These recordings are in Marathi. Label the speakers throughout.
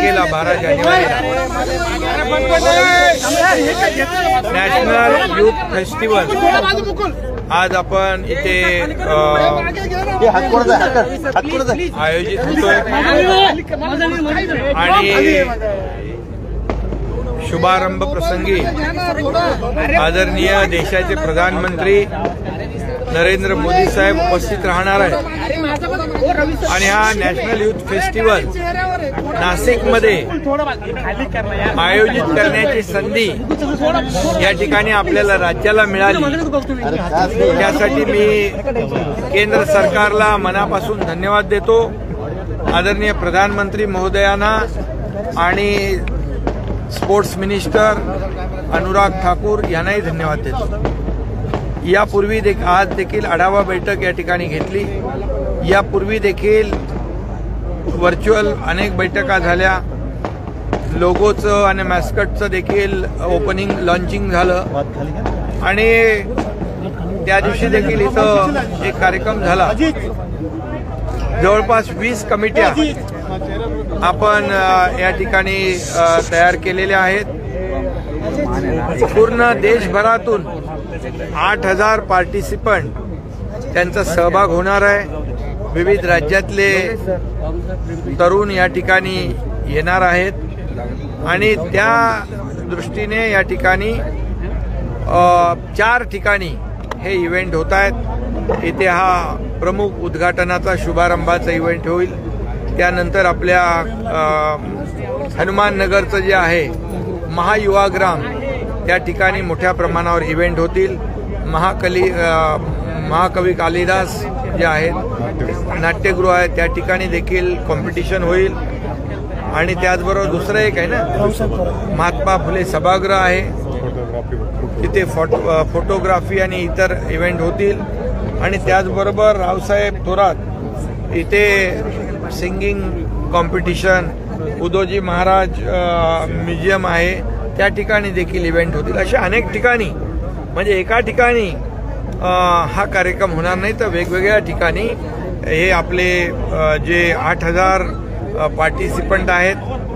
Speaker 1: तारखेला 12 जानेवारीला नॅशनल यूथ फेस्टिवल आज आपण इथे आयोजित होतोय आणि शुभारंभ प्रसंगी आदरणीय देशाचे प्रधानमंत्री नरेंद्र मोदी साहेब उपस्थित राहणार आहेत आणि हा नॅशनल यूथ फेस्टिवल नाशिकमध्ये आयोजित करण्याची संधी या ठिकाणी आपल्याला राज्याला मिळाली। त्यासाठी मी केंद्र सरकारला मनापासून धन्यवाद देतो, आदरणीय प्रधानमंत्री महोदयांना आणि स्पोर्ट्स मिनिस्टर अनुराग ठाकूर यांनाही धन्यवाद देतो। यापूर्वी आज देखील आढावा बैठक या ठिकाणी घेतली। यापूर्वी देखील व्हर्च्युअल अनेक बैठका झाल्या, लोगोचं आणि मॅस्कटचं देखील ओपनिंग लॉन्चिंग झालं आणि त्या दिवशी देखील इथं एक कार्यक्रम झाला। जवळपास 20 कमिट्या आपण या ठिकाणी तयार केलेल्या आहेत। पूर्ण देशभरातून 8000 पार्टिसिपंट त्यांचा सहभाग होणार आहे। विविध राज्यातले तरुण या ठिकाणी येणार आहेत आणि त्या दृष्टीने या ठिकाणी 4 ठिकाणी हे इव्हेंट होत आहेत। इथे हा प्रमुख उद्घाटनाचा शुभारंभाचा इव्हेंट होईल। त्यानंतर आपल्या हनुमान नगरचं जे आहे महायुवाग्राम त्या ठिकाणी मोठ्या प्रमाणावर इव्हेंट होतील। महाकवी कालिदास जे आहेत नाट्यगृह आहे त्या ठिकाणी देखील कॉम्पिटिशन होईल आणि त्याचबरोबर दुसरं एक आहे ना महात्मा फुले सभागृह आहे, तिथे फोटोग्राफी आणि इतर इव्हेंट होतील आणि त्याचबरोबर रावसाहेब थोरात इथे singing competition, Udoji Maharaj museum आहे त्या ठिकाणी देखील इव्हेंट होतील। अशा अनेक ठिकाणी म्हणजे एका ठिकाणी हा कार्यक्रम होणार नाही तर वेगवेगळ्या ठिकाणी हे आपले जे 8000 पार्टिसिपंट आहेत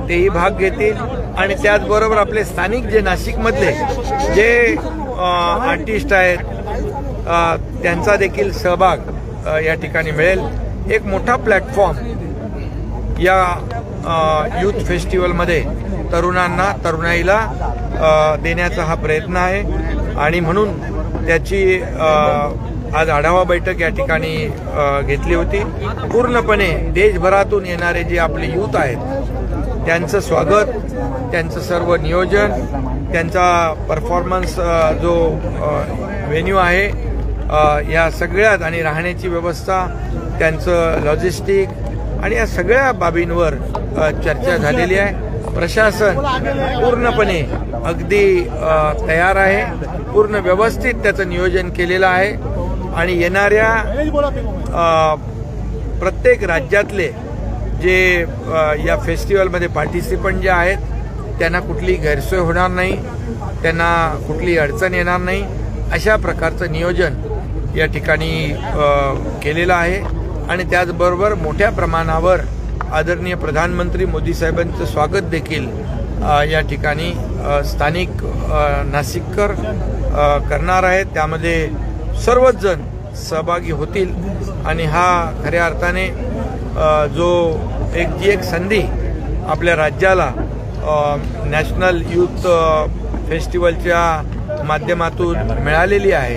Speaker 1: तेही भाग घेतील आणि त्याचबरोबर आपले स्थानिक जे नाशिकमधले जे आर्टिस्ट आहेत त्यांचा देखील सहभाग या ठिकाणी मिळेल। एक मोठा प्लॅटफॉर्म या यूथ फेस्टिवलमध्ये तरुणांना तरुणाईला देण्याचा हा प्रयत्न आहे आणि म्हणून त्याची आज आढावा बैठक या ठिकाणी घेतली होती। पूर्णपणे देशभरातून येणारे जे आपले यूथ आहेत त्यांचं स्वागत, त्यांचं सर्व नियोजन, त्यांचा परफॉर्मन्स जो व्हेन्यू आहे या सगळ्यात आणि राहण्याची व्यवस्था, त्यांचं लॉजिस्टिक आणि या सगळ्या बाबींवर चर्चा झालेली आहे। प्रशासन पूर्णपणे अगदी तयार आहे, पूर्ण व्यवस्थित त्याचं नियोजन केलेलं आहे आणि येणाऱ्या प्रत्येक राज्यातले जे या फेस्टिवलमध्ये पार्टिसिपंट जे आहेत त्यांना कुठली गैरसोय होणार नाही, त्यांना कुठली अडचण येणार नाही अशा प्रकारचं नियोजन या ठिकाणी केलेलं आहे आणि त्याचबरोबर मोठ्या प्रमाणावर आदरणीय प्रधानमंत्री मोदी साहेबांचं स्वागत देखील या ठिकाणी स्थानिक नाशिककर करणार आहेत। त्यामध्ये सर्वच जण सहभागी होतील आणि हा खऱ्या अर्थाने जो एक संधी आपल्या राज्याला नॅशनल यूथ फेस्टिवलच्या माध्यमातून मिळालेली आहे।